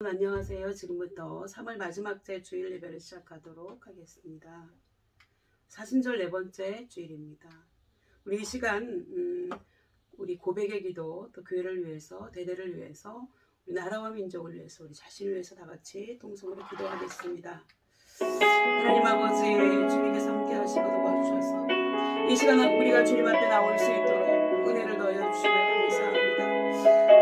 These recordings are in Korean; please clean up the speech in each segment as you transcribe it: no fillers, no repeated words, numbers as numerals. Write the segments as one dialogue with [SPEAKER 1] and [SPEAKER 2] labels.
[SPEAKER 1] 안녕하세요. 지금부터 3월 마지막 째 주일 예배를 시작하도록 하겠습니다. 사순절 네 번째 주일입니다. 우리 이 시간 우리 고백의 기도, 또 교회를 위해서, 대대를 위해서, 우리 나라와 민족을 위해서, 우리 자신을 위해서 다 같이 통성으로 기도하겠습니다. 하나님 아버지, 주님께서 함께 하시고 도와주셔서 이 시간은 우리가 주님 앞에 나올 수 있도록 은혜를 더하여 주심을 감사합니다.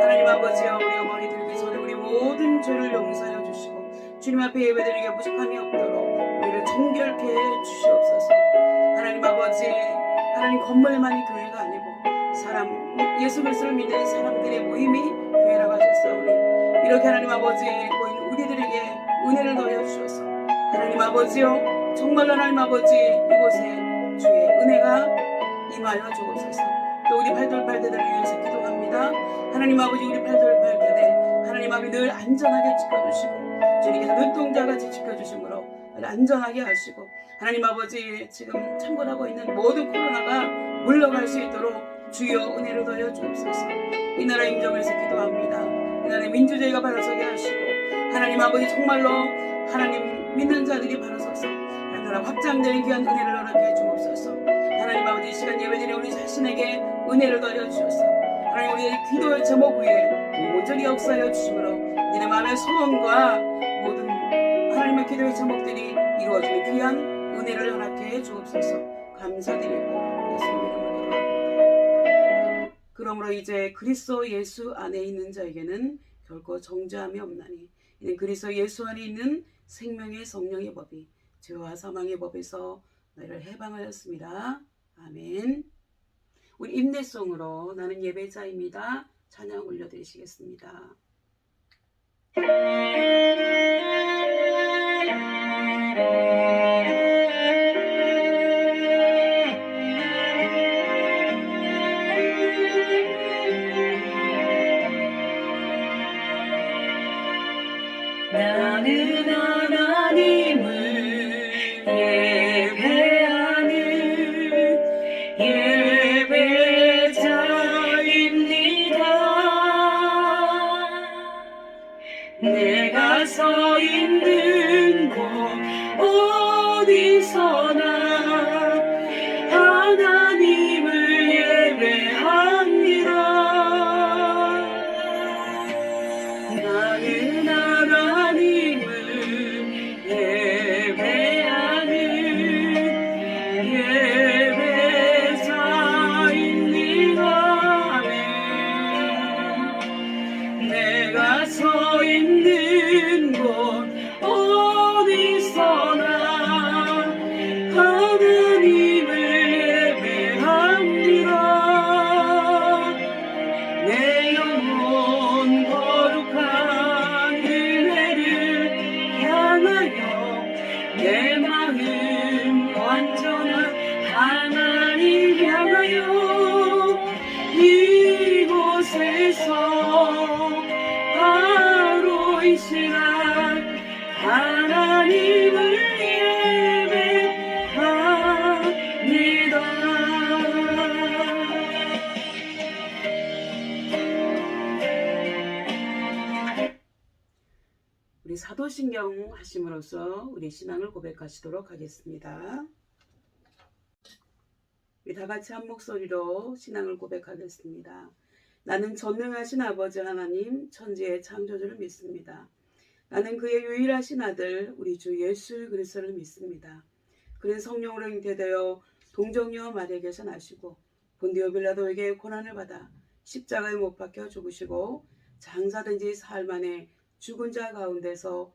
[SPEAKER 1] 하나님 아버지여, 우리가 머리 들기 전에 우리 모든 죄를 용서하여 주시고 주님 앞에 예배드리기에 부족함이 없도록 우리를 정결케 해 주시옵소서. 하나님 아버지, 하나님 건물만이 교회가 아니고 예수 그리스도를 믿는 사람들의 모임이 교회라고 하셨사오니 이렇게 하나님 아버지 모인 우리들에게 은혜를 더하여 주셔서 하나님 아버지여, 정말로 하나님 아버지 이곳에 주의 은혜가 임하여 주옵소서. 또 우리 팔돌팔대들을 위해서 기도합니다. 하나님 아버지, 우리 팔돌팔대대 하나님 아버지 늘 안전하게 지켜주시고 주님께서 눈동자같이 지켜주심으로 늘 안전하게 하시고 하나님 아버지 지금 창궐하고 있는 모든 코로나가 물러갈 수 있도록 주여 은혜를 더하여 주옵소서. 이 나라 임정을 위해서 기도합니다. 이 나라의 민주주의가 바로 서게 하시고 하나님 아버지 정말로 하나님 믿는 자들이 바로 서서 나라 확장되는 귀한 은혜를 허락해 주옵소서. 하나님 아버지, 이 시간 예배드리는 우리 자신에게 은혜를 더하여 주셔서 하나님 우리의 기도의 제목 위에 온전히 역사하여 주심으로 우리의 마음의 소원과 모든 하나님의 기도의 제목들이 이루어지는 귀한 은혜를 허락해 주옵소서. 감사드리고 예수님 이름으로 기도합니다. 그러므로 이제 그리스도 예수 안에 있는 자에게는 결코 정죄함이 없나니 이는 그리스도 예수 안에 있는 생명의 성령의 법이 죄와 사망의 법에서 너희를 해방하였습니다. 아멘. 우리 임내송으로 나는 예배자입니다. 찬양 올려드리시겠습니다.
[SPEAKER 2] 나는 하나님을 예배하는 예배자입니다. 내가 서 있는 곳 어디서나 하나님을 예배합니다. 나는 하나님을 예배하는 예배자입니다. 내가 서 있는 곳 어디서나 하나님을 예배합니다. 내 영혼 거룩한 은혜를 향하여 내 마음 완전한 하나님 향하여 이곳에서 바로 이 시간 하나님을 예배합니다.
[SPEAKER 1] 우리 사도신경 하심으로써 우리 신앙을 고백하시도록 하겠습니다. 우리 다 같이 한 목소리로 신앙을 고백하겠습니다. 나는 전능하신 아버지 하나님 천지의 창조주를 믿습니다. 나는 그의 유일하신 아들 우리 주 예수 그리스도를 믿습니다. 그는 성령으로 잉태되어 동정녀 마리아에게서 나시고 본디오 빌라도에게 고난을 받아 십자가에 못 박혀 죽으시고 장사된 지 사흘 만에 죽은 자 가운데서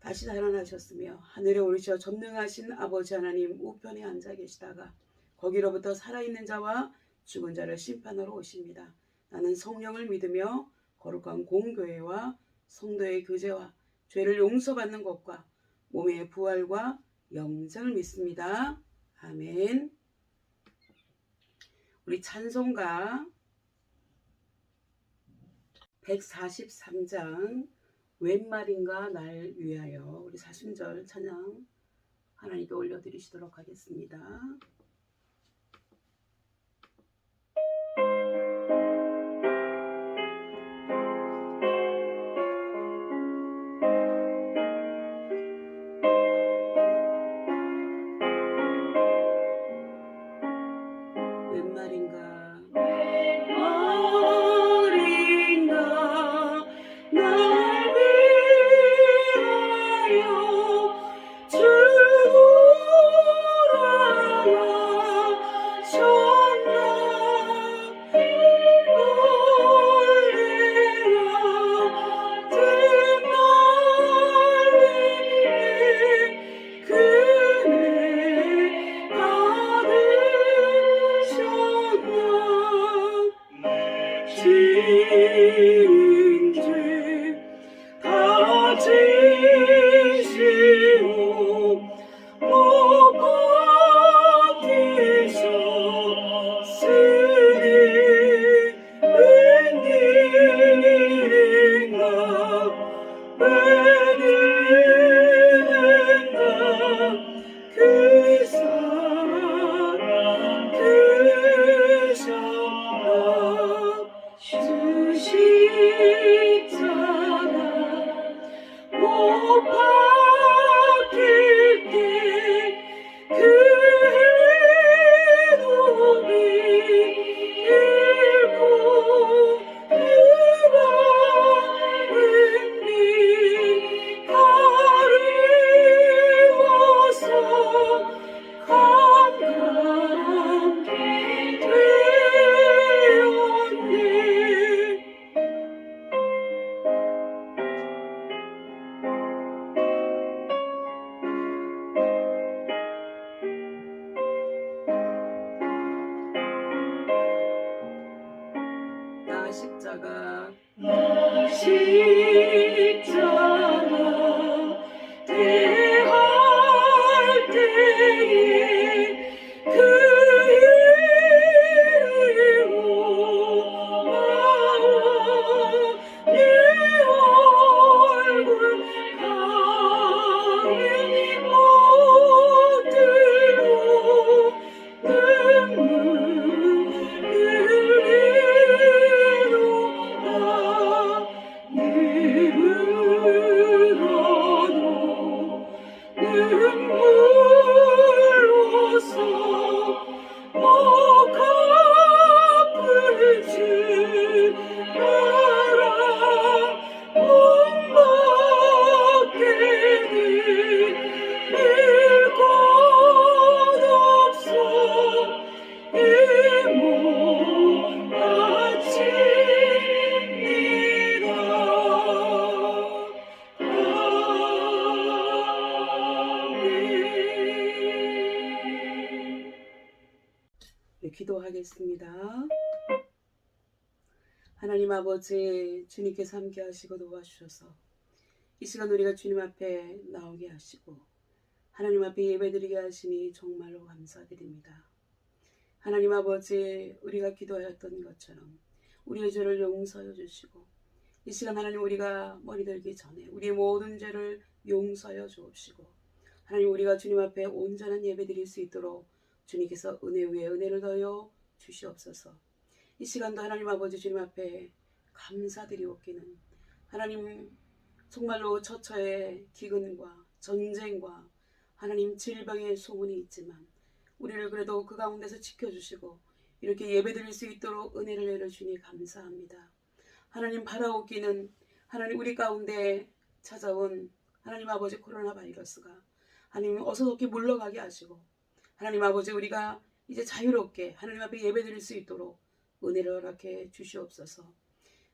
[SPEAKER 1] 다시 살아나셨으며 하늘에 오르셔 전능하신 아버지 하나님 우편에 앉아 계시다가 거기로부터 살아있는 자와 죽은 자를 심판하러 오십니다. 나는 성령을 믿으며 거룩한 공교회와 성도의 교제와 죄를 용서받는 것과 몸의 부활과 영생을 믿습니다. 아멘. 우리 찬송가 143장 웬 말인가 날 위하여 우리 사순절 찬양 하나님께 올려드리시도록 하겠습니다. 십자가
[SPEAKER 2] 대할 때에 그 이름으로 내 얼굴 가리니 못들고 눈물 흘리노라 입으로도 눈물로써 목 아플지 마라 몸밖에는 일곳 없어 이 몸 바칩니다. 아멘.
[SPEAKER 1] 네, 기도하겠습니다. 하나님 아버지, 주님께서 함께 하시고 도와주셔서 이 시간 우리가 주님 앞에 나오게 하시고 하나님 앞에 예배드리게 하시니 정말로 감사드립니다. 하나님 아버지, 우리가 기도하였던 것처럼 우리의 죄를 용서해 주시고 이 시간 하나님 우리가 머리 들기 전에 우리의 모든 죄를 용서해 주옵시고 하나님 우리가 주님 앞에 온전한 예배 드릴 수 있도록 주님께서 은혜 위에 은혜를 더하여 주시옵소서. 이 시간도 하나님 아버지 주님 앞에 감사드리옵기는 하나님 정말로 처처의 기근과 전쟁과 하나님 질병의 소문이 있지만 우리를 그래도 그 가운데서 지켜주시고 이렇게 예배드릴 수 있도록 은혜를 내려주니 감사합니다. 하나님 바라옵기는 하나님 우리 가운데 찾아온 하나님 아버지 코로나 바이러스가 하나님 어서속히 물러가게 하시고 하나님 아버지 우리가 이제 자유롭게 하나님 앞에 예배드릴 수 있도록 은혜를 허락해 주시옵소서.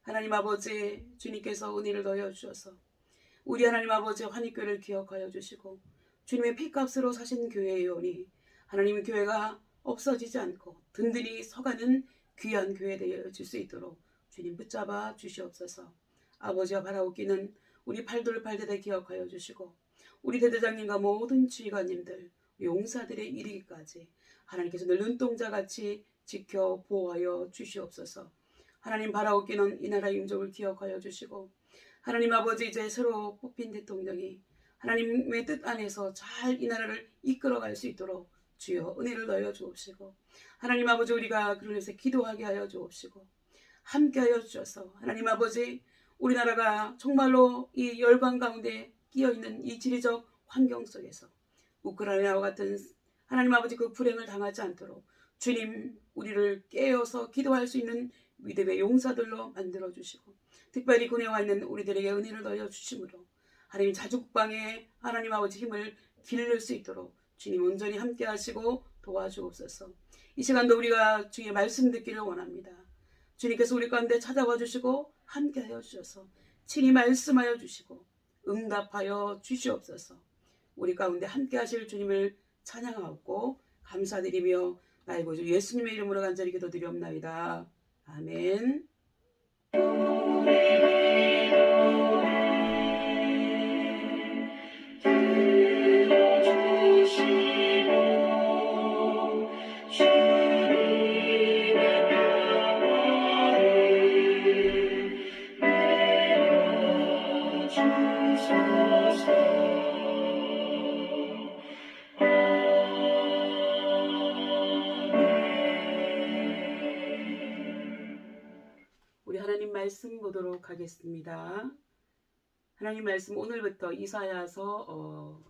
[SPEAKER 1] 하나님 아버지 주님께서 은혜를 더하여 주셔서 우리 하나님 아버지 환희교회를 기억하여 주시고 주님의 피값으로 사신 교회의 요원이 하나님 교회가 없어지지 않고 든든히 서가는 귀한 교회 되어질 수 있도록 주님 붙잡아 주시옵소서. 아버지와 바라옵기는 우리 팔돌팔대대 기억하여 주시고 우리 대대장님과 모든 지휘관님들 용사들의 이르기까지 하나님께서 늘 눈동자같이 지켜 보호하여 주시옵소서. 하나님 바라옵기는 이 나라 민족을 기억하여 주시고 하나님 아버지 이제 새로 뽑힌 대통령이 하나님의 뜻 안에서 잘 이 나라를 이끌어갈 수 있도록 주여 은혜를 넣어 주옵시고 하나님 아버지 우리가 그를 위해서 기도하게 하여 주옵시고 함께하여 주셔서 하나님 아버지 우리나라가 정말로 이 열강 가운데 끼어있는 이 지리적 환경 속에서 우크라이나와 같은 하나님 아버지 그 불행을 당하지 않도록 주님 우리를 깨어서 기도할 수 있는 믿음의 용사들로 만들어 주시고 특별히 군에 와 있는 우리들에게 은혜를 넣어 주심으로 하나님 자주국방에 하나님 아버지 힘을 기를 수 있도록 주님 온전히 함께 하시고 도와주옵소서. 이 시간도 우리가 주의 말씀 듣기를 원합니다. 주님께서 우리 가운데 찾아와 주시고 함께 하여 주셔서 친히 말씀하여 주시고 응답하여 주시옵소서. 우리 가운데 함께 하실 주님을 찬양하고 감사드리며 나의 구주 예수님의 이름으로 간절히 기도드리옵나이다. 아멘. 우리 하나님 말씀 보도록 하겠습니다. 하나님 말씀 오늘부터 이사야서를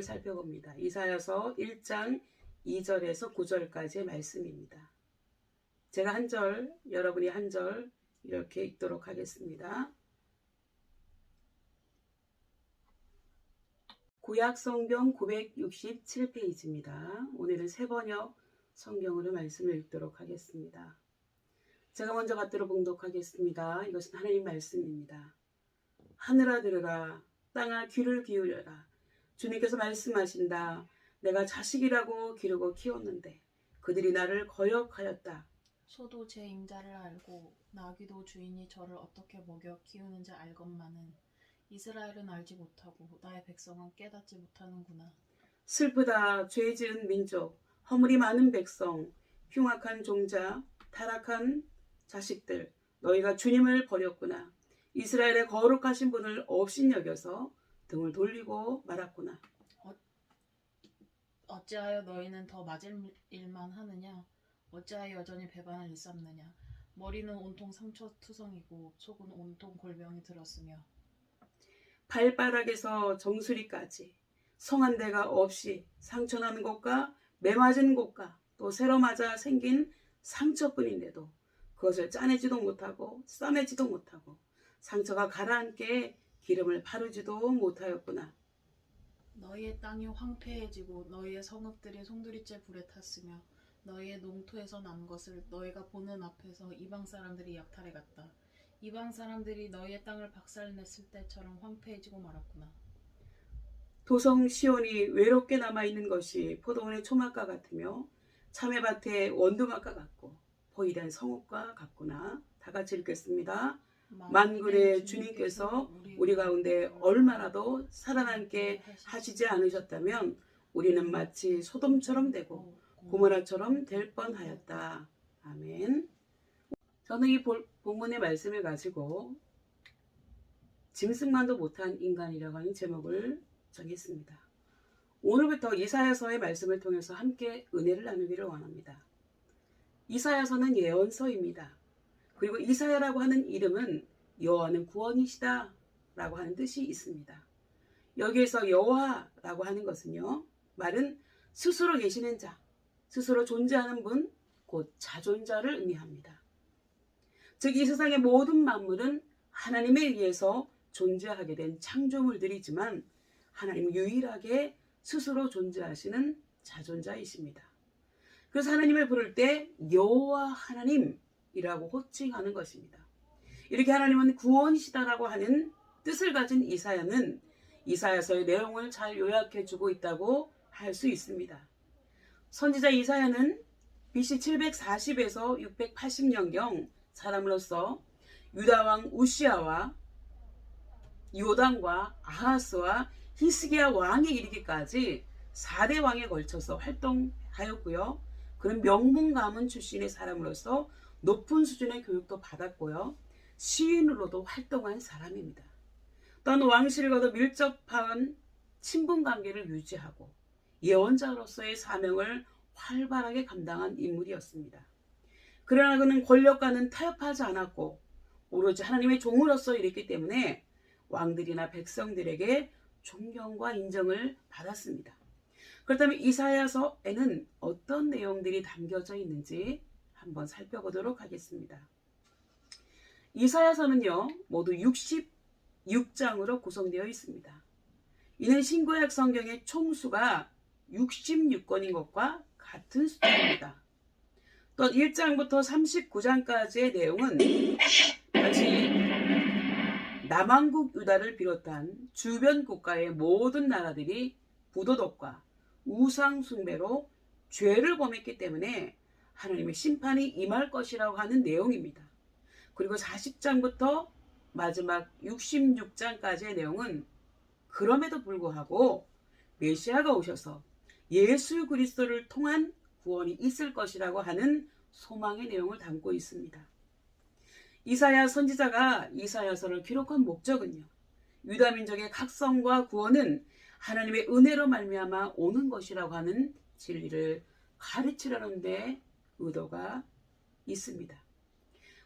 [SPEAKER 1] 살펴봅니다. 이사야서 1장 2절에서 9절까지의 말씀입니다. 제가 한 절, 여러분이 한 절 이렇게 읽도록 하겠습니다. 구약 성경 967페이지입니다. 오늘은 새번역 성경으로 말씀을 읽도록 하겠습니다. 제가 먼저 받들어 봉독하겠습니다. 이것은 하나님 말씀입니다. 하늘아 들으라, 땅아 귀를 기울여라. 주님께서 말씀하신다. 내가 자식이라고 기르고 키웠는데 그들이 나를 거역하였다.
[SPEAKER 3] 소도 제 임자를 알고 나귀도 주인이 저를 어떻게 먹여 키우는지 알건만은 이스라엘은 알지 못하고 나의 백성은 깨닫지 못하는구나.
[SPEAKER 1] 슬프다. 죄 지은 민족, 허물이 많은 백성, 흉악한 종자, 타락한 자식들, 너희가 주님을 버렸구나. 이스라엘의 거룩하신 분을 업신여겨서 등을 돌리고 말았구나.
[SPEAKER 3] 어찌하여 너희는 더 맞을 일만 하느냐? 어찌하여 여전히 배반을 일삼느냐? 머리는 온통 상처투성이고 속은 온통 골병이 들었으며
[SPEAKER 1] 발바닥에서 정수리까지 성한 데가 없이 상처나는 곳과 매맞은 곳과 또 새로 맞아 생긴 상처뿐인데도 그것을 짜내지도 못하고 싸매지도 못하고 상처가 가라앉게 기름을 바르지도 못하였구나.
[SPEAKER 3] 너희의 땅이 황폐해지고 너희의 성읍들이 송두리째 불에 탔으며 너희의 농토에서 난 것을 너희가 보는 앞에서 이방 사람들이 약탈해 갔다. 이방 사람들이 너희의 땅을 박살냈을 때처럼 황폐해지고 말았구나.
[SPEAKER 1] 도성 시온이 외롭게 남아있는 것이 포도원의 초막과 같으며 참외밭의 원두막과 같고 포위된 성읍과 같구나. 다 같이 읽겠습니다. 만군의 주님께서 우리 가운데 얼마나도 살아남게 하시지 않으셨다면 우리는 마치 소돔처럼 되고 고모라처럼 될 뻔하였다. 아멘. 저는 이 본문의 말씀을 가지고 짐승만도 못한 인간이라고 하는 제목을 정했습니다. 오늘부터 이사야서의 말씀을 통해서 함께 은혜를 나누기를 원합니다. 이사야서는 예언서입니다. 그리고 이사야라고 하는 이름은 여호와는 구원이시다 라고 하는 뜻이 있습니다. 여기에서 여호와라고 하는 것은요, 말은 스스로 계시는 자, 스스로 존재하는 분, 곧 자존자를 의미합니다. 즉 이 세상의 모든 만물은 하나님에 의해서 존재하게 된 창조물들이지만 하나님은 유일하게 스스로 존재하시는 자존자이십니다. 그래서 하나님을 부를 때 여호와 하나님이라고 호칭하는 것입니다. 이렇게 하나님은 구원이시다라고 하는 뜻을 가진 이사야는 이사야서의 내용을 잘 요약해주고 있다고 할 수 있습니다. 선지자 이사야는 BC 740에서 680년경 사람으로서 유다왕 우시아와 요담과 아하스와 히스기야 왕에 이르기까지 4대 왕에 걸쳐서 활동하였고요. 그는 명문 가문 출신의 사람으로서 높은 수준의 교육도 받았고요. 시인으로도 활동한 사람입니다. 또한 왕실과도 밀접한 친분관계를 유지하고 예언자로서의 사명을 활발하게 감당한 인물이었습니다. 그러나 그는 권력과는 타협하지 않았고 오로지 하나님의 종으로서 일했기 때문에 왕들이나 백성들에게 존경과 인정을 받았습니다. 그렇다면 이사야서에는 어떤 내용들이 담겨져 있는지 한번 살펴보도록 하겠습니다. 이사야서는요, 모두 66장으로 구성되어 있습니다. 이는 신구약 성경의 총수가 66권인 것과 같은 숫자입니다. 또 1장부터 39장까지의 내용은 마치 남왕국 유다를 비롯한 주변 국가의 모든 나라들이 부도덕과 우상 숭배로 죄를 범했기 때문에 하나님의 심판이 임할 것이라고 하는 내용입니다. 그리고 40장부터 마지막 66장까지의 내용은 그럼에도 불구하고 메시아가 오셔서 예수 그리스도를 통한 구원이 있을 것이라고 하는 소망의 내용을 담고 있습니다. 이사야 선지자가 이사야서를 기록한 목적은요, 유다 민족의 각성과 구원은 하나님의 은혜로 말미암아 오는 것이라고 하는 진리를 가르치려는 데 의도가 있습니다.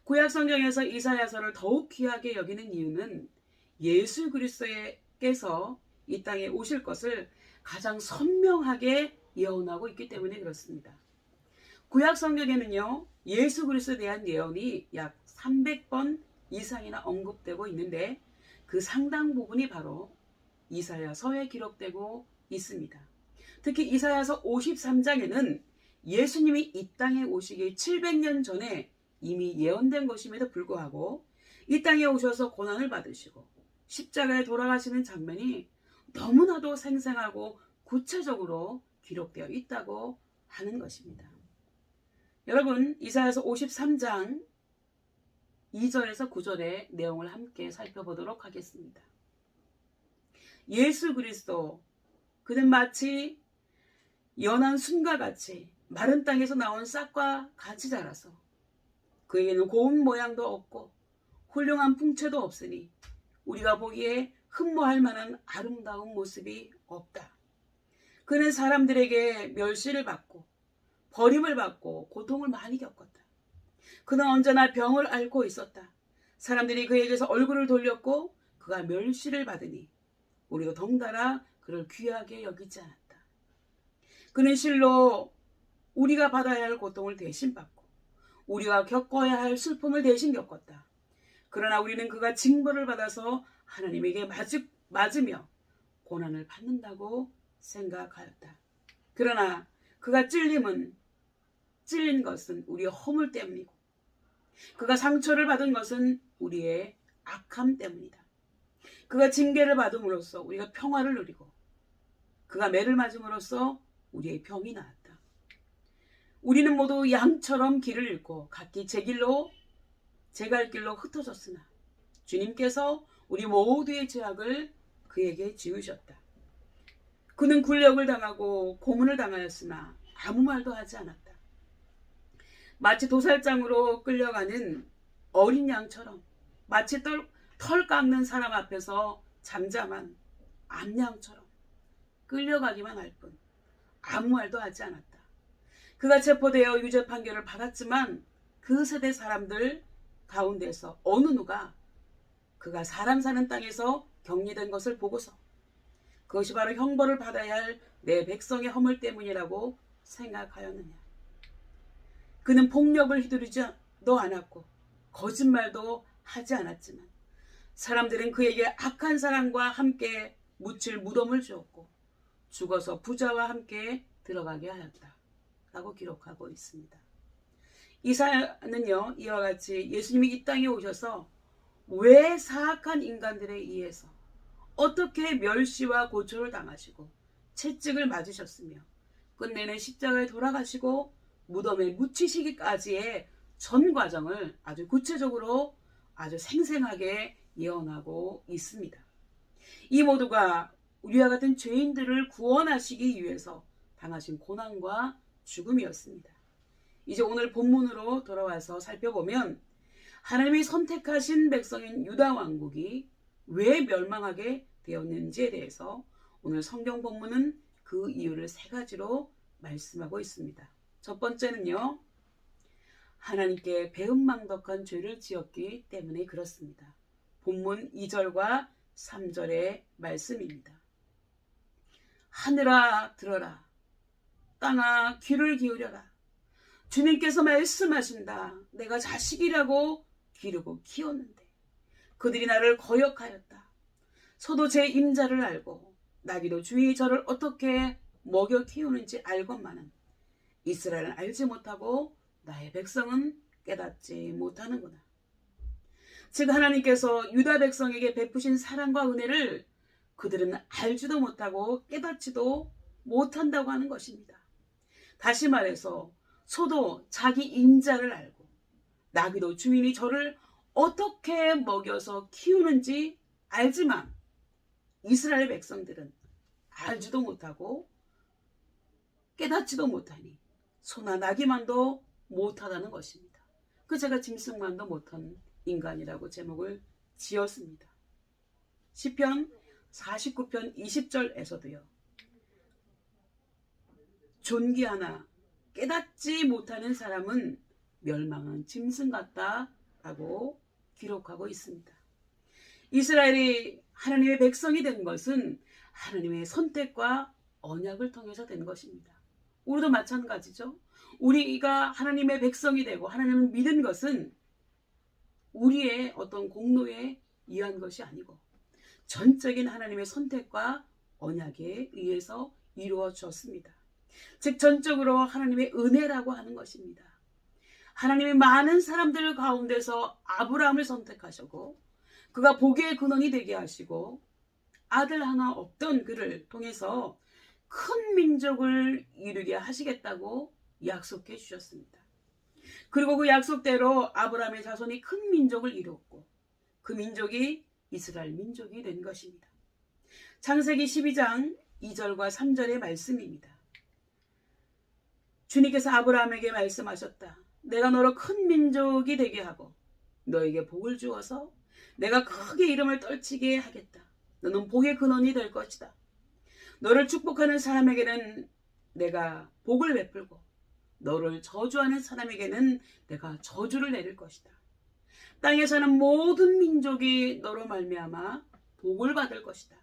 [SPEAKER 1] 구약 성경에서 이사야서를 더욱 귀하게 여기는 이유는 예수 그리스도께서 이 땅에 오실 것을 가장 선명하게 예언하고 있기 때문에 그렇습니다. 구약 성경에는요, 예수 그리스도에 대한 예언이 약 300번 이상이나 언급되고 있는데 그 상당 부분이 바로 이사야서에 기록되고 있습니다. 특히 이사야서 53장에는 예수님이 이 땅에 오시기 700년 전에 이미 예언된 것임에도 불구하고 이 땅에 오셔서 고난을 받으시고 십자가에 돌아가시는 장면이 너무나도 생생하고 구체적으로 기록되어 있다고 하는 것입니다. 여러분, 이사야서 53장 2절에서 9절의 내용을 함께 살펴보도록 하겠습니다. 예수 그리스도, 그는 마치 연한 순과 같이 마른 땅에서 나온 싹과 같이 자라서 그에게는 고운 모양도 없고 훌륭한 풍채도 없으니 우리가 보기에 흠모할 만한 아름다운 모습이 없다. 그는 사람들에게 멸시를 받고 버림을 받고 고통을 많이 겪었다. 그는 언제나 병을 앓고 있었다. 사람들이 그에게서 얼굴을 돌렸고 그가 멸시를 받으니 우리도 덩달아 그를 귀하게 여기지 않았다. 그는 실로 우리가 받아야 할 고통을 대신 받고 우리가 겪어야 할 슬픔을 대신 겪었다. 그러나 우리는 그가 징벌을 받아서 하나님에게 맞으며 고난을 받는다고 생각하였다. 그러나 그가 찔린 것은 우리의 허물 때문이고 그가 상처를 받은 것은 우리의 악함 때문이다. 그가 징계를 받음으로써 우리가 평화를 누리고 그가 매를 맞음으로써 우리의 병이 나았다. 우리는 모두 양처럼 길을 잃고 각기 제 갈 길로 흩어졌으나 주님께서 우리 모두의 죄악을 그에게 지으셨다. 그는 굴욕을 당하고 고문을 당하였으나 아무 말도 하지 않았다. 마치 도살장으로 끌려가는 어린 양처럼, 마치 털 깎는 사람 앞에서 잠잠한 암양처럼 끌려가기만 할 뿐 아무 말도 하지 않았다. 그가 체포되어 유죄 판결을 받았지만 그 세대 사람들 가운데서 어느 누가 그가 사람 사는 땅에서 격리된 것을 보고서 그것이 바로 형벌을 받아야 할 내 백성의 허물 때문이라고 생각하였느냐. 그는 폭력을 휘두르지도 않았고 거짓말도 하지 않았지만 사람들은 그에게 악한 사람과 함께 묻힐 무덤을 주었고 죽어서 부자와 함께 들어가게 하였다 라고 기록하고 있습니다. 이사야는요, 이와 같이 예수님이 이 땅에 오셔서 왜 사악한 인간들에 의해서 어떻게 멸시와 고초를 당하시고 채찍을 맞으셨으며 끝내는 십자가에 돌아가시고 무덤에 묻히시기까지의 전 과정을 아주 구체적으로 아주 생생하게 예언하고 있습니다. 이 모두가 우리와 같은 죄인들을 구원하시기 위해서 당하신 고난과 죽음이었습니다. 이제 오늘 본문으로 돌아와서 살펴보면 하나님이 선택하신 백성인 유다 왕국이 왜 멸망하게 되었는지에 대해서 오늘 성경 본문은 그 이유를 세 가지로 말씀하고 있습니다. 첫 번째는요, 하나님께 배은망덕한 죄를 지었기 때문에 그렇습니다. 본문 2절과 3절의 말씀입니다. 하늘아 들어라, 땅아 귀를 기울여라. 주님께서 말씀하신다. 내가 자식이라고 기르고 키웠는데 그들이 나를 거역하였다. 저도 제 임자를 알고 나기도 주의 저를 어떻게 먹여 키우는지 알건만은 이스라엘은 알지 못하고 나의 백성은 깨닫지 못하는구나. 즉 하나님께서 유다 백성에게 베푸신 사랑과 은혜를 그들은 알지도 못하고 깨닫지도 못한다고 하는 것입니다. 다시 말해서 소도 자기 임자를 알고 나기도 주인이 저를 어떻게 먹여서 키우는지 알지만 이스라엘 백성들은 알지도 못하고 깨닫지도 못하니 소나 나기만도 못하다는 것입니다. 그 제가 짐승만도 못한 인간이라고 제목을 지었습니다. 시편 49편 20절에서도요. 존귀하나 깨닫지 못하는 사람은 멸망한 짐승 같다라고 기록하고 있습니다. 이스라엘이 하나님의 백성이 된 것은 하나님의 선택과 언약을 통해서 된 것입니다. 우리도 마찬가지죠. 우리가 하나님의 백성이 되고 하나님을 믿은 것은 우리의 어떤 공로에 의한 것이 아니고 전적인 하나님의 선택과 언약에 의해서 이루어졌습니다. 즉 전적으로 하나님의 은혜라고 하는 것입니다. 하나님의 많은 사람들 가운데서 아브라함을 선택하시고 그가 복의 근원이 되게 하시고 아들 하나 없던 그를 통해서 큰 민족을 이루게 하시겠다고 약속해 주셨습니다. 그리고 그 약속대로 아브라함의 자손이 큰 민족을 이루었고 그 민족이 이스라엘 민족이 된 것입니다. 창세기 12장 2절과 3절의 말씀입니다. 주님께서 아브라함에게 말씀하셨다. 내가 너로 큰 민족이 되게 하고 너에게 복을 주어서 내가 크게 이름을 떨치게 하겠다. 너는 복의 근원이 될 것이다. 너를 축복하는 사람에게는 내가 복을 베풀고 너를 저주하는 사람에게는 내가 저주를 내릴 것이다. 땅에 사는 모든 민족이 너로 말미암아 복을 받을 것이다.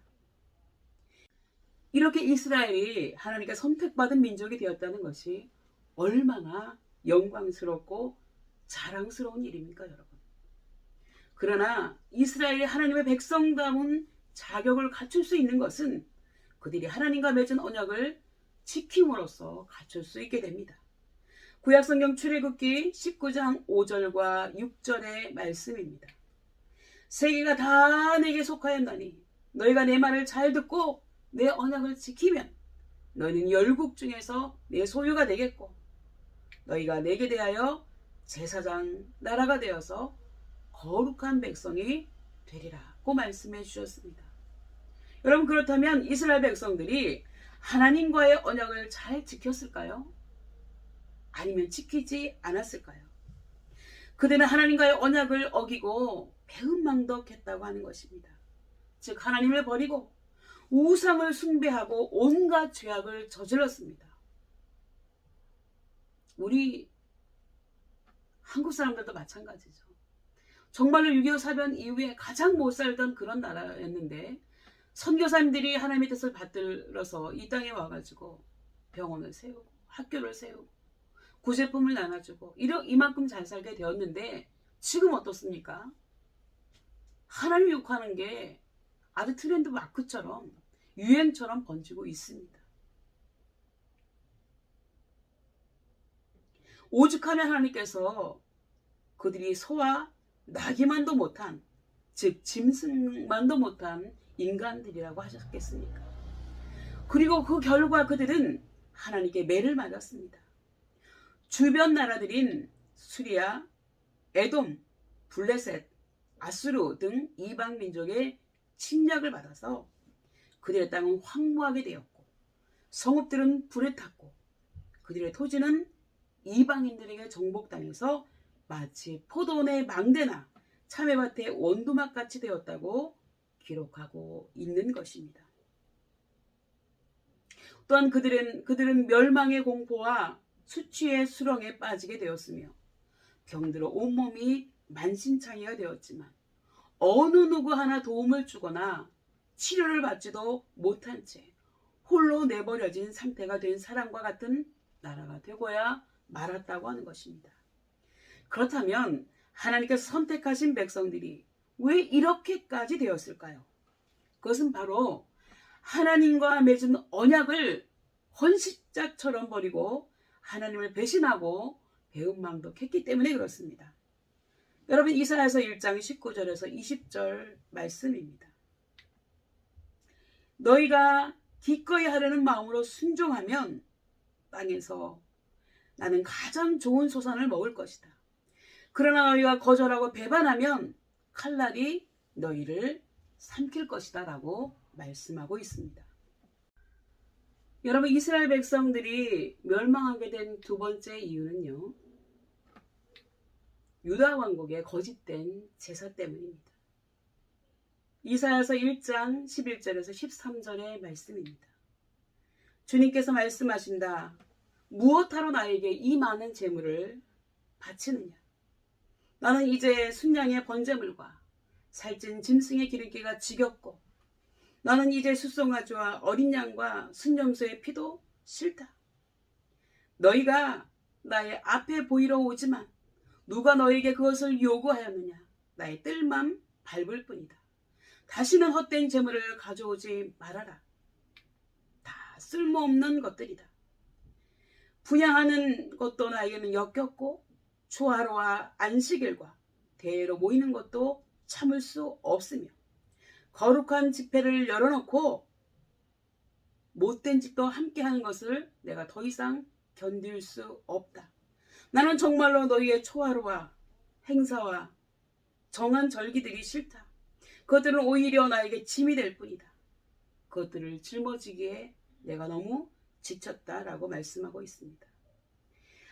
[SPEAKER 1] 이렇게 이스라엘이 하나님께 선택받은 민족이 되었다는 것이 얼마나 영광스럽고 자랑스러운 일입니까, 여러분? 그러나 이스라엘이 하나님의 백성다운 자격을 갖출 수 있는 것은 그들이 하나님과 맺은 언약을 지킴으로써 갖출 수 있게 됩니다. 구약성경 출애굽기 19장 5절과 6절의 말씀입니다. 세계가 다 내게 속하였나니 너희가 내 말을 잘 듣고 내 언약을 지키면 너희는 열국 중에서 내 소유가 되겠고 너희가 내게 대하여 제사장 나라가 되어서 거룩한 백성이 되리라고 말씀해 주셨습니다. 여러분, 그렇다면 이스라엘 백성들이 하나님과의 언약을 잘 지켰을까요? 아니면 지키지 않았을까요? 그들은 하나님과의 언약을 어기고 배은망덕했다고 하는 것입니다. 즉 하나님을 버리고 우상을 숭배하고 온갖 죄악을 저질렀습니다. 우리 한국 사람들도 마찬가지죠. 정말로 6.25 사변 이후에 가장 못 살던 그런 나라였는데 선교사님들이 하나님의 뜻을 받들어서 이 땅에 와가지고 병원을 세우고 학교를 세우고 구제품을 나눠주고 이만큼 잘 살게 되었는데 지금 어떻습니까? 하나님 욕하는 게 아주 트렌드 마크처럼 유행처럼 번지고 있습니다. 오죽하면 하나님께서 그들이 소와 나귀만도 못한, 즉 짐승만도 못한 인간들이라고 하셨겠습니까? 그리고 그 결과 그들은 하나님께 매를 맞았습니다. 주변 나라들인 수리아, 에돔, 블레셋, 아수르 등 이방 민족의 침략을 받아서 그들의 땅은 황무하게 되었고 성읍들은 불에 탔고 그들의 토지는 이방인들에게 정복당해서 마치 포도원의 망대나 참외밭의 원두막같이 되었다고 기록하고 있는 것입니다. 또한 그들은 멸망의 공포와 수치의 수렁에 빠지게 되었으며 병들어 온몸이 만신창이가 되었지만 어느 누구 하나 도움을 주거나 치료를 받지도 못한 채 홀로 내버려진 상태가 된 사람과 같은 나라가 되고야 말았다고 하는 것입니다. 그렇다면 하나님께서 선택하신 백성들이 왜 이렇게까지 되었을까요? 그것은 바로 하나님과 맺은 언약을 헌신짝처럼 버리고 하나님을 배신하고 배은망덕했기 때문에 그렇습니다. 여러분, 이사야서 1장 19절에서 20절 말씀입니다. 너희가 기꺼이 하려는 마음으로 순종하면 땅에서 나는 가장 좋은 소산을 먹을 것이다. 그러나 너희가 거절하고 배반하면 칼날이 너희를 삼킬 것이다 라고 말씀하고 있습니다. 여러분, 이스라엘 백성들이 멸망하게 된 두 번째 이유는요, 유다 왕국의 거짓된 제사 때문입니다. 이사야서 1장 11절에서 13절의 말씀입니다. 주님께서 말씀하신다. 무엇하러 나에게 이 많은 재물을 바치느냐? 나는 이제 순양의 번제물과 살찐 짐승의 기름기가 지겹고 나는 이제 숫송아지와 어린 양과 순염소의 피도 싫다. 너희가 나의 앞에 보이러 오지만 누가 너에게 그것을 요구하였느냐? 나의 뜰만 밟을 뿐이다. 다시는 헛된 재물을 가져오지 말아라. 다 쓸모없는 것들이다. 분양하는 것도 나에게는 역겹고 초하루와 안식일과 대회로 모이는 것도 참을 수 없으며 거룩한 집회를 열어놓고 못된 짓도 함께하는 것을 내가 더 이상 견딜 수 없다. 나는 정말로 너희의 초하루와 행사와 정한 절기들이 싫다. 그것들은 오히려 나에게 짐이 될 뿐이다. 그것들을 짊어지기에 내가 너무 지쳤다라고 말씀하고 있습니다.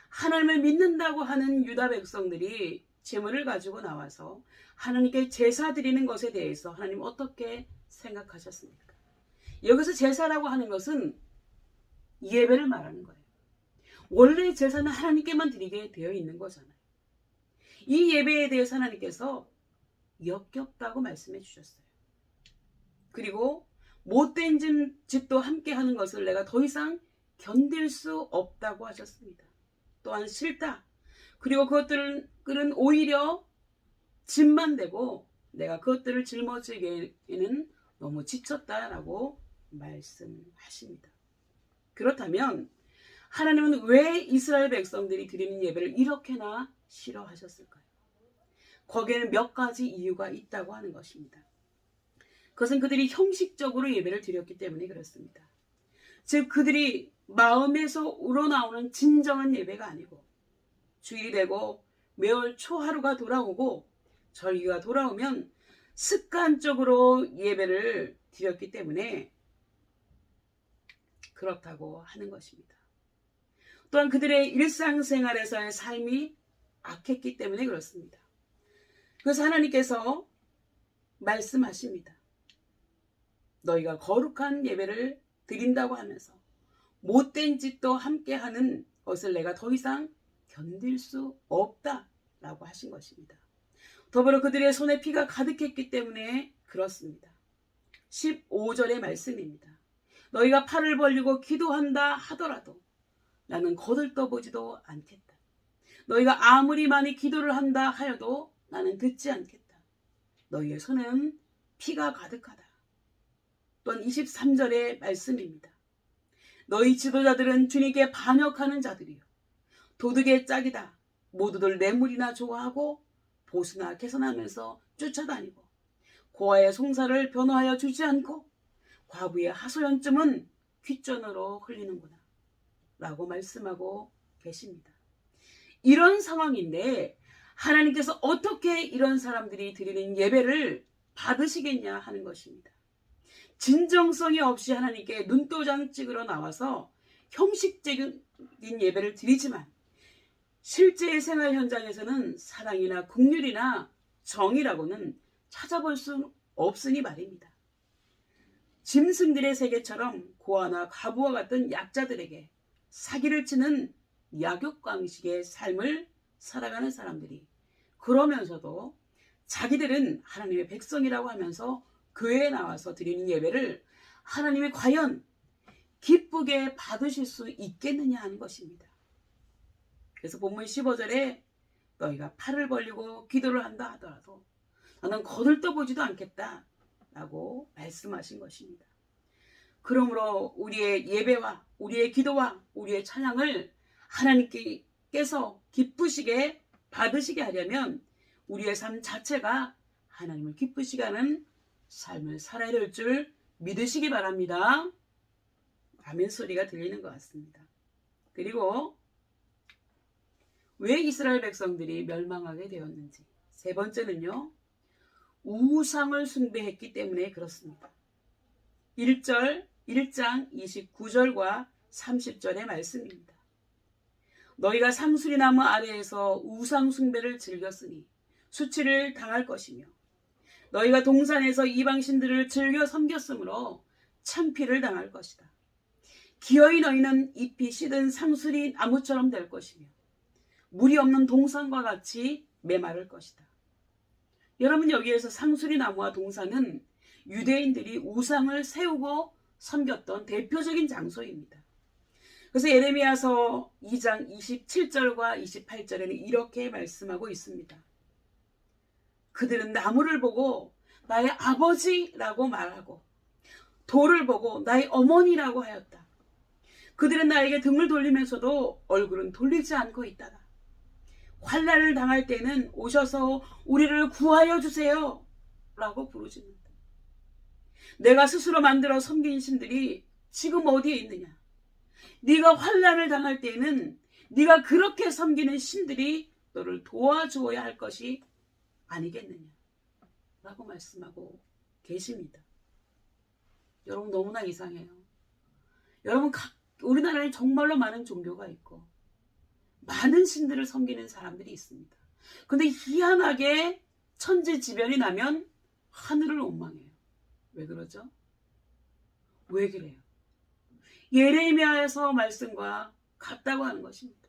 [SPEAKER 1] 하나님을 믿는다고 하는 유다 백성들이 제물을 가지고 나와서 하나님께 제사 드리는 것에 대해서 하나님 어떻게 생각하셨습니까? 여기서 제사라고 하는 것은 예배를 말하는 거예요. 원래 제사는 하나님께만 드리게 되어 있는 거잖아요. 이 예배에 대해서 하나님께서 역겹다고 말씀해 주셨어요. 그리고 못된 짓도 함께 하는 것을 내가 더 이상 견딜 수 없다고 하셨습니다. 또한 싫다. 그리고 그것들은 오히려 짐만 되고 내가 그것들을 짊어지기에는 너무 지쳤다라고 말씀하십니다. 그렇다면 하나님은 왜 이스라엘 백성들이 드리는 예배를 이렇게나 싫어하셨을까요? 거기에는 몇 가지 이유가 있다고 하는 것입니다. 그것은 그들이 형식적으로 예배를 드렸기 때문에 그렇습니다. 즉 그들이 마음에서 우러나오는 진정한 예배가 아니고 주일이 되고 매월 초하루가 돌아오고 절기가 돌아오면 습관적으로 예배를 드렸기 때문에 그렇다고 하는 것입니다. 또한 그들의 일상생활에서의 삶이 악했기 때문에 그렇습니다. 그래서 하나님께서 말씀하십니다. 너희가 거룩한 예배를 드린다고 하면서 못된 짓도 함께하는 것을 내가 더 이상 견딜 수 없다라고 하신 것입니다. 더불어 그들의 손에 피가 가득했기 때문에 그렇습니다. 15절의 말씀입니다. 너희가 팔을 벌리고 기도한다 하더라도 나는 거들떠보지도 않겠다. 너희가 아무리 많이 기도를 한다 하여도 나는 듣지 않겠다. 너희의 손은 피가 가득하다. 또한 23절의 말씀입니다. 너희 지도자들은 주님께 반역하는 자들이요 도둑의 짝이다. 모두들 뇌물이나 좋아하고 보수나 개선하면서 쫓아다니고 고아의 송사를 변호하여 주지 않고 과부의 하소연쯤은 귓전으로 흘리는구나 라고 말씀하고 계십니다. 이런 상황인데 하나님께서 어떻게 이런 사람들이 드리는 예배를 받으시겠냐 하는 것입니다. 진정성이 없이 하나님께 눈도장 찍으러 나와서 형식적인 예배를 드리지만 실제의 생활 현장에서는 사랑이나 긍휼이나 정의라고는 찾아볼 수 없으니 말입니다. 짐승들의 세계처럼 고아나 과부와 같은 약자들에게 사기를 치는 약육강식의 삶을 살아가는 사람들이 그러면서도 자기들은 하나님의 백성이라고 하면서 교회에 나와서 드리는 예배를 하나님이 과연 기쁘게 받으실 수 있겠느냐 하는 것입니다. 그래서 본문 15절에 너희가 팔을 벌리고 기도를 한다 하더라도 나는 거들떠보지도 않겠다 라고 말씀하신 것입니다. 그러므로 우리의 예배와 우리의 기도와 우리의 찬양을 하나님께서 기쁘시게 받으시게 하려면 우리의 삶 자체가 하나님을 기쁘시게 하는 삶을 살아야 될 줄 믿으시기 바랍니다. 아멘 소리가 들리는 것 같습니다. 그리고 왜 이스라엘 백성들이 멸망하게 되었는지 세 번째는요. 우상을 숭배했기 때문에 그렇습니다. 1장 29절과 30절의 말씀입니다. 너희가 상수리 나무 아래에서 우상 숭배를 즐겼으니 수치를 당할 것이며 너희가 동산에서 이방신들을 즐겨 섬겼으므로 참피를 당할 것이다. 기어이 너희는 잎이 시든 상수리 나무처럼 될 것이며 물이 없는 동산과 같이 메마를 것이다. 여러분 여기에서 상수리 나무와 동산은 유대인들이 우상을 세우고 섬겼던 대표적인 장소입니다. 그래서 예레미야서 2장 27절과 28절에는 이렇게 말씀하고 있습니다. 그들은 나무를 보고 나의 아버지라고 말하고 돌을 보고 나의 어머니라고 하였다. 그들은 나에게 등을 돌리면서도 얼굴은 돌리지 않고 있다가 환난을 당할 때는 오셔서 우리를 구하여 주세요 라고 부르짖는다. 내가 스스로 만들어 섬긴 신들이 지금 어디에 있느냐? 네가 환난을 당할 때에는 네가 그렇게 섬기는 신들이 너를 도와주어야 할 것이 아니겠느냐 라고 말씀하고 계십니다. 여러분 너무나 이상해요. 여러분 우리나라에 정말로 많은 종교가 있고 많은 신들을 섬기는 사람들이 있습니다. 근데 희한하게 천지지변이 나면 하늘을 원망해요. 왜 그러죠? 왜 그래요? 예레미야에서 말씀과 같다고 하는 것입니다.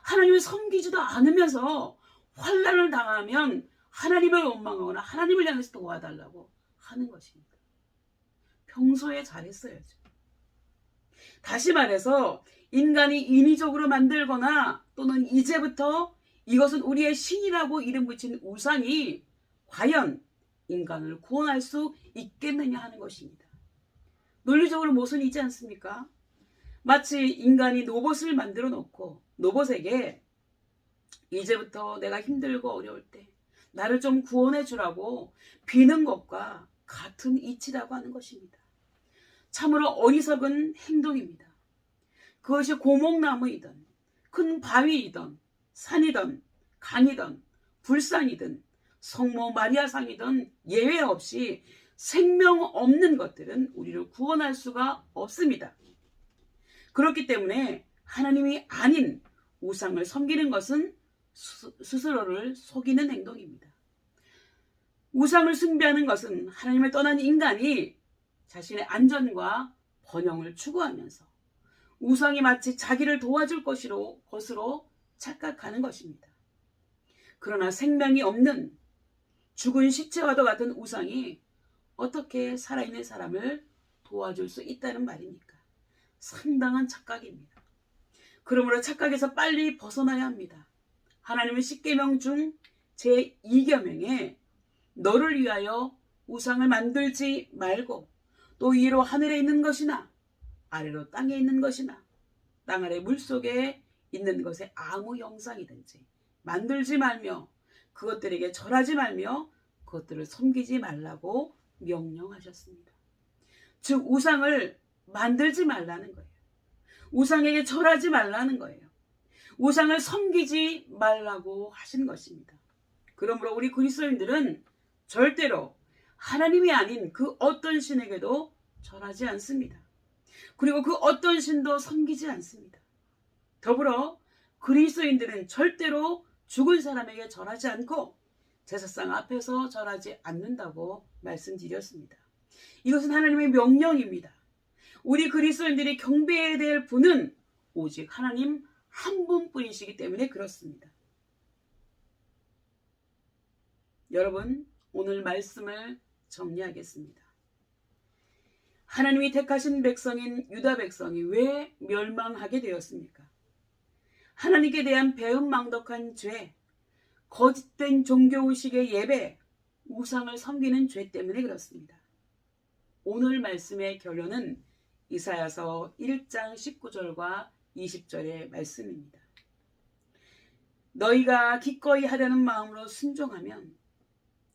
[SPEAKER 1] 하나님을 섬기지도 않으면서 환난을 당하면 하나님을 원망하거나 하나님을 향해서 도와달라고 하는 것입니다. 평소에 잘했어야죠. 다시 말해서 인간이 인위적으로 만들거나 또는 이제부터 이것은 우리의 신이라고 이름 붙인 우상이 과연 인간을 구원할 수 있겠느냐 하는 것입니다. 논리적으로 모순이지 않습니까? 마치 인간이 로봇을 만들어 놓고 로봇에게 이제부터 내가 힘들고 어려울 때 나를 좀 구원해 주라고 비는 것과 같은 이치라고 하는 것입니다. 참으로 어리석은 행동입니다. 그것이 고목나무이든 큰 바위이든 산이든 강이든 불산이든 성모 마리아상이든 예외 없이 생명 없는 것들은 우리를 구원할 수가 없습니다. 그렇기 때문에 하나님이 아닌 우상을 섬기는 것은 스스로를 속이는 행동입니다. 우상을 숭배하는 것은 하나님을 떠난 인간이 자신의 안전과 번영을 추구하면서 우상이 마치 자기를 도와줄 것으로 착각하는 것입니다. 그러나 생명이 없는 죽은 시체와도 같은 우상이 어떻게 살아있는 사람을 도와줄 수 있다는 말입니까? 상당한 착각입니다. 그러므로 착각에서 빨리 벗어나야 합니다. 하나님의 10계명 중 제2계명에 너를 위하여 우상을 만들지 말고 또 위로 하늘에 있는 것이나 아래로 땅에 있는 것이나 땅 아래 물속에 있는 것의 아무 형상이든지 만들지 말며 그것들에게 절하지 말며 그것들을 섬기지 말라고 명령하셨습니다. 즉 우상을 만들지 말라는 거예요. 우상에게 절하지 말라는 거예요. 우상을 섬기지 말라고 하신 것입니다. 그러므로 우리 그리스도인들은 절대로 하나님이 아닌 그 어떤 신에게도 절하지 않습니다. 그리고 그 어떤 신도 섬기지 않습니다. 더불어 그리스도인들은 절대로 죽은 사람에게 절하지 않고 제사상 앞에서 절하지 않는다고 말씀드렸습니다. 이것은 하나님의 명령입니다. 우리 그리스도인들이 경배해야 될 분은 오직 하나님 한 분뿐이시기 때문에 그렇습니다. 여러분, 오늘 말씀을 정리하겠습니다. 하나님이 택하신 백성인 유다 백성이 왜 멸망하게 되었습니까? 하나님께 대한 배은망덕한 죄, 거짓된 종교의식의 예배, 우상을 섬기는 죄 때문에 그렇습니다. 오늘 말씀의 결론은 이사야서 1장 19절과 20절의 말씀입니다. 너희가 기꺼이 하려는 마음으로 순종하면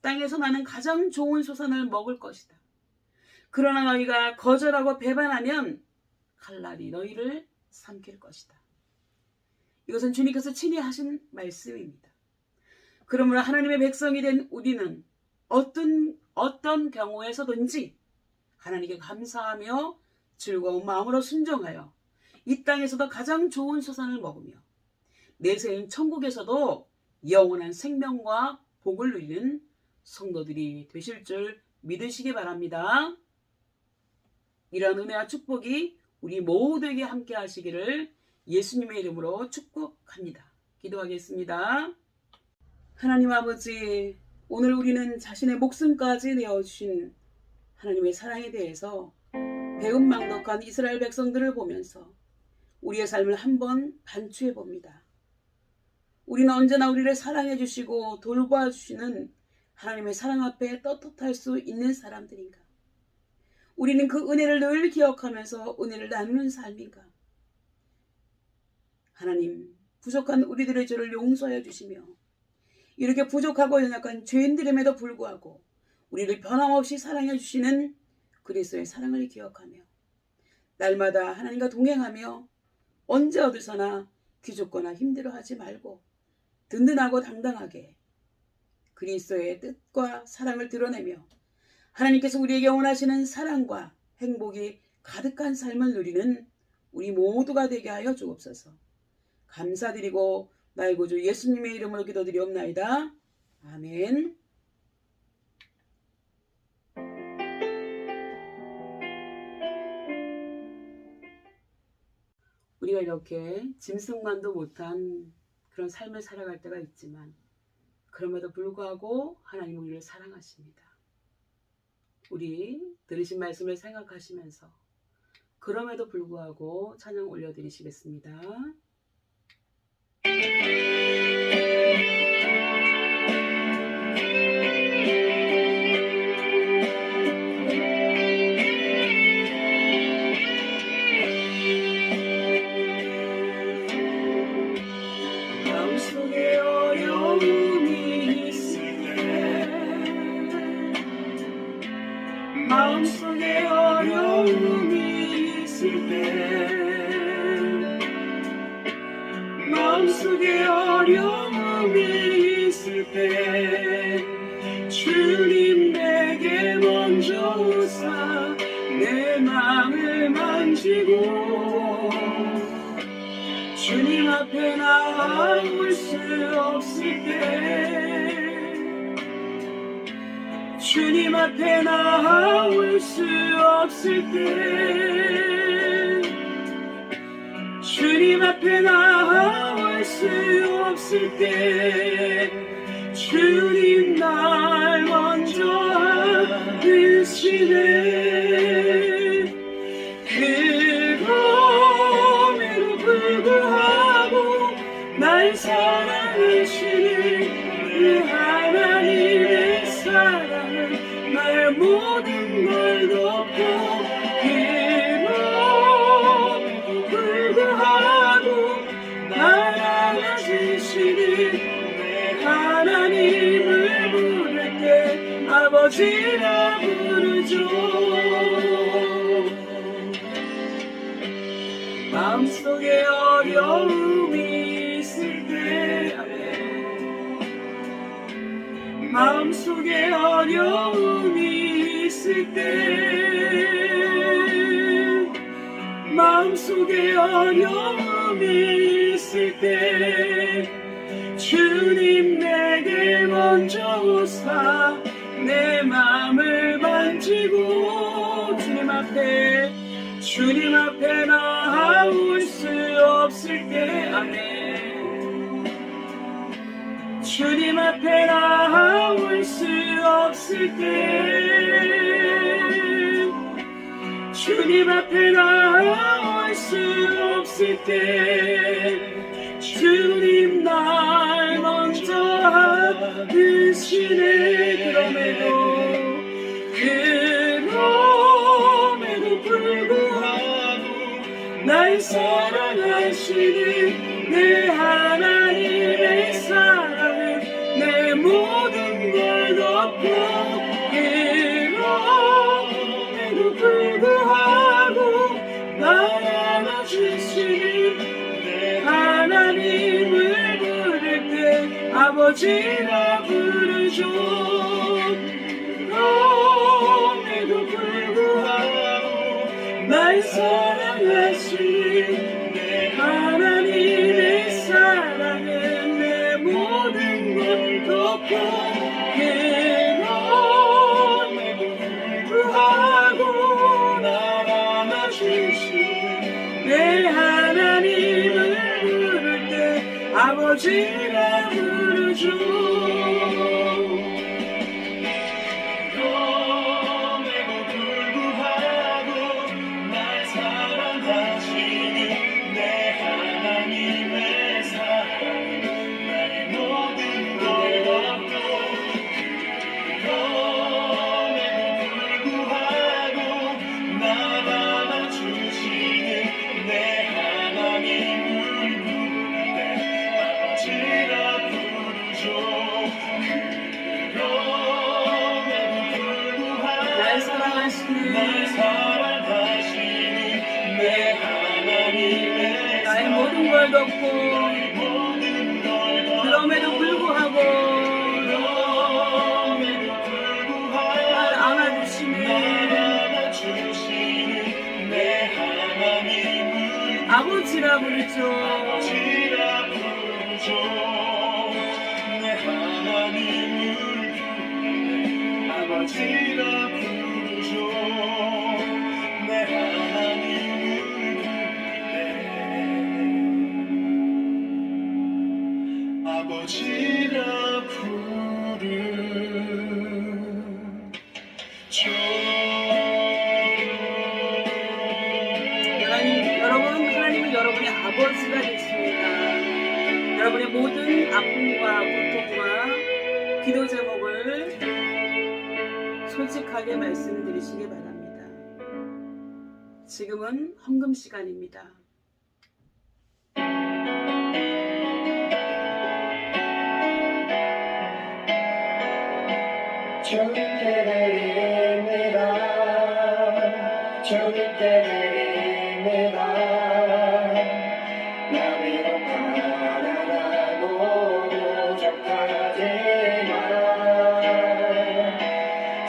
[SPEAKER 1] 땅에서 나는 가장 좋은 소산을 먹을 것이다. 그러나 너희가 거절하고 배반하면 칼날이 너희를 삼킬 것이다. 이것은 주님께서 친히 하신 말씀입니다. 그러므로 하나님의 백성이 된 우리는 어떤 경우에서든지 하나님께 감사하며 즐거운 마음으로 순종하여 이 땅에서도 가장 좋은 소산을 먹으며 내세인 천국에서도 영원한 생명과 복을 누리는 성도들이 되실 줄 믿으시기 바랍니다. 이런 은혜와 축복이 우리 모두에게 함께 하시기를 예수님의 이름으로 축복합니다. 기도하겠습니다. 하나님 아버지, 오늘 우리는 자신의 목숨까지 내어주신 하나님의 사랑에 대해서 배은망덕한 이스라엘 백성들을 보면서 우리의 삶을 한번 반추해 봅니다. 우리는 언제나 우리를 사랑해 주시고 돌봐 주시는 하나님의 사랑 앞에 떳떳할 수 있는 사람들인가? 우리는 그 은혜를 늘 기억하면서 은혜를 나누는 삶인가? 하나님, 부족한 우리들의 죄를 용서해 주시며 이렇게 부족하고 연약한 죄인들임에도 불구하고 우리를 변함없이 사랑해 주시는 그리스도의 사랑을 기억하며 날마다 하나님과 동행하며 언제 어디서나 귀족거나 힘들어하지 말고 든든하고 당당하게 그리스도의 뜻과 사랑을 드러내며 하나님께서 우리에게 원하시는 사랑과 행복이 가득한 삶을 누리는 우리 모두가 되게 하여 주옵소서. 감사드리고 나의 구주 예수님의 이름으로 기도드리옵나이다. 아멘. 우리가 이렇게 짐승만도 못한 그런 삶을 살아갈 때가 있지만 그럼에도 불구하고 하나님은 우리를 사랑하십니다. 우리 들으신 말씀을 생각하시면서 그럼에도 불구하고 찬양 올려드리시겠습니다.
[SPEAKER 2] 마음속에 어려움이 있을 때 마음속에 어려움이 있을 때 마음속에 어려움이 있을 때 주님 내게 먼저 오사 내 마음을 만지고 주님 앞에 나올 수 없을 때 주님 앞에 나올 수 없을 때 주님 앞에 나올 수 없을 때 주님 날 먼저 안으시네. 그럼에도 불구하고 날 사랑하시는 그 하나님의 사랑은 나의 모든 걸 덮고 그럼에도 불구하고 날 안아주시는 내 하나님을 부를 때 아버지라 부르죠. 마음속에 어려움이 있을 때 마음속에 어려움이 있을 때 마음속에 어려움이 있을 때 주님 내게 먼저 오사 내 마음을 만지고 주님 앞에 나올 수 없을 때 아멘. 주님 앞에 나올 수 없을 때 주님 앞에 나올 수 없을 때 주님 날 먼저 안으시네. 그럼에도 불구하고 날 사랑하시는 내 하나님의 사랑은 내 모든 걸 덮고 그럼에도 불구하고 날 안아주시는 내 하나님을 부를 때 아버지라 부르죠. 그럼에도 불구하고 날 사랑하시는 내 하나님의 사랑은 내 모든 걸 덮고 그럼에도 불구하고 날 안아주시는 내 하나님을 부를 때 아버지라 부르죠. 나의 모든 걸
[SPEAKER 1] 널 덮고 그럼에도 불구하고 날 안아주시네. 아버지라 부르죠.
[SPEAKER 2] 아버지라 부르죠. 내 하나님을 아버지라 부르죠.
[SPEAKER 1] 하나님은 여러분의 아버지가 되십니다. 여러분의 모든 아픔과 고통과 기도 제목을 솔직하게 말씀드리시기 바랍니다. 지금은 헌금 시간입니다.
[SPEAKER 2] 주님께 드립니다. 주님께 드립니다. 나비로 가난하고 부족하지만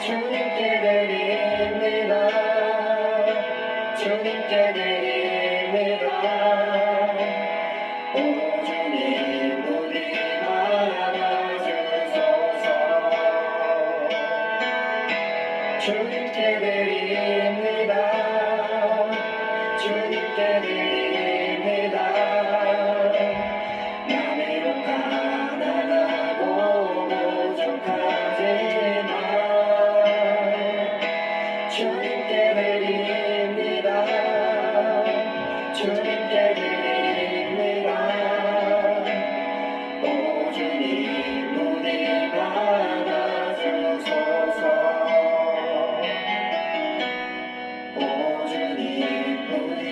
[SPEAKER 2] 주님께 드립니다. 주님께 드립니다. 오 주님 우리 받아주소서. 주님께 드립니다. 주님께 드립니다. 나비로 가난하고 부족하지만 주님께 드립니다. 주님께 드립니다. 오 주님 우리 받아주소서. 오 주님 우리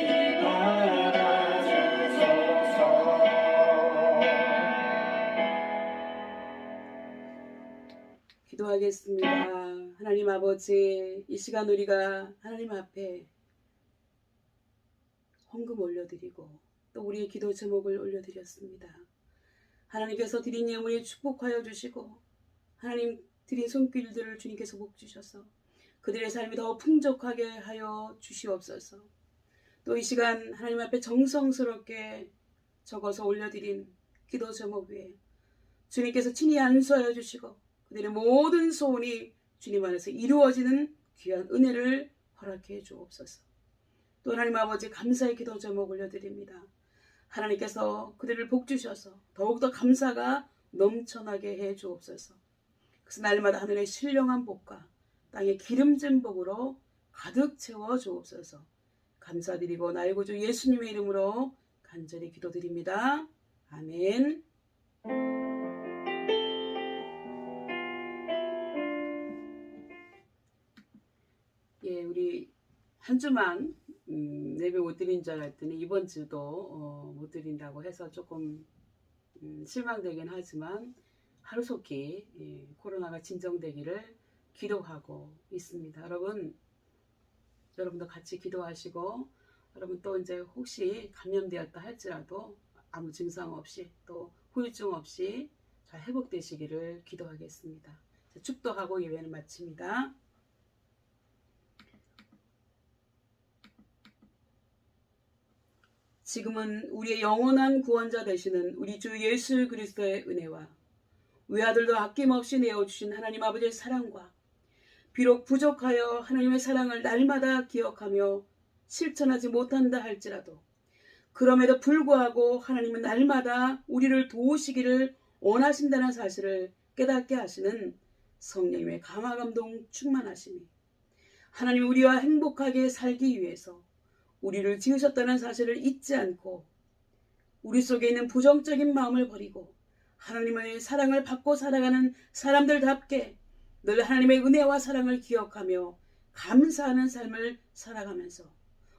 [SPEAKER 2] 받아주소서.
[SPEAKER 1] 기도하겠습니다. 하나님 아버지, 이 시간 우리가 하나님 앞에 헌금 올려드리고 또 우리의 기도 제목을 올려드렸습니다. 하나님께서 드린 예물이 축복하여 주시고 하나님 드린 손길들을 주님께서 복 주셔서 그들의 삶이 더 풍족하게 하여 주시옵소서. 또 이 시간 하나님 앞에 정성스럽게 적어서 올려드린 기도 제목 위에 주님께서 친히 안수하여 주시고 그들의 모든 소원이 주님 안에서 이루어지는 귀한 은혜를 허락해 주옵소서. 또 하나님 아버지 감사의 기도 제목 올려드립니다. 하나님께서 그들을 복 주셔서 더욱더 감사가 넘쳐나게 해 주옵소서. 그래서 날마다 하늘의 신령한 복과 땅의 기름진 복으로 가득 채워 주옵소서. 감사드리고 나의 구주 예수님의 이름으로 간절히 기도드립니다. 아멘. 예, 우리 한 주만 예배 못 드린 줄 알았더니 이번 주도 못 드린다고 해서 조금 실망되긴 하지만 하루속히 코로나가 진정되기를 기도하고 있습니다. 여러분도 같이 기도하시고 여러분 또 이제 혹시 감염되었다 할지라도 아무 증상 없이 또 후유증 없이 잘 회복되시기를 기도하겠습니다. 축도하고 예배는 마칩니다. 지금은 우리의 영원한 구원자 되시는 우리 주 예수 그리스도의 은혜와 외아들도 아낌없이 내어주신 하나님 아버지의 사랑과 비록 부족하여 하나님의 사랑을 날마다 기억하며 실천하지 못한다 할지라도 그럼에도 불구하고 하나님은 날마다 우리를 도우시기를 원하신다는 사실을 깨닫게 하시는 성령님의 감화감동 충만하심이 하나님 우리와 행복하게 살기 위해서 우리를 지으셨다는 사실을 잊지 않고 우리 속에 있는 부정적인 마음을 버리고 하나님의 사랑을 받고 살아가는 사람들답게 늘 하나님의 은혜와 사랑을 기억하며 감사하는 삶을 살아가면서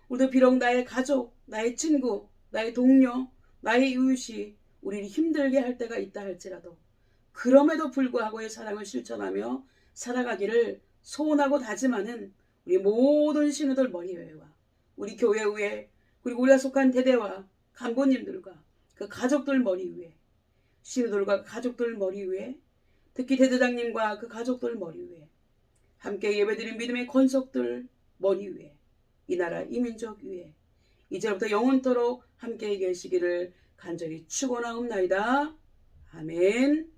[SPEAKER 1] 우리도 비록 나의 가족, 나의 친구, 나의 동료, 나의 이웃이 우리를 힘들게 할 때가 있다 할지라도 그럼에도 불구하고의 사랑을 실천하며 살아가기를 소원하고 다짐하는 우리 모든 신우들 머리회와 우리 교회 위에 그리고 우리가 속한 대대와 간부님들과 그 가족들 머리 위에, 신우들과 그 가족들 머리 위에, 특히 대대장님과 그 가족들 머리 위에, 함께 예배드린 믿음의 권속들 머리 위에, 이 나라 이 민족 위에 이제부터 영원토록 함께 계시기를 간절히 축원하옵나이다. 아멘.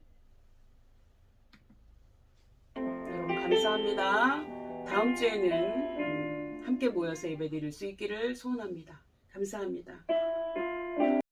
[SPEAKER 1] 여러분 감사합니다. 다음 주에는 함께 모여서 예배드릴 수 있기를 소원합니다. 감사합니다.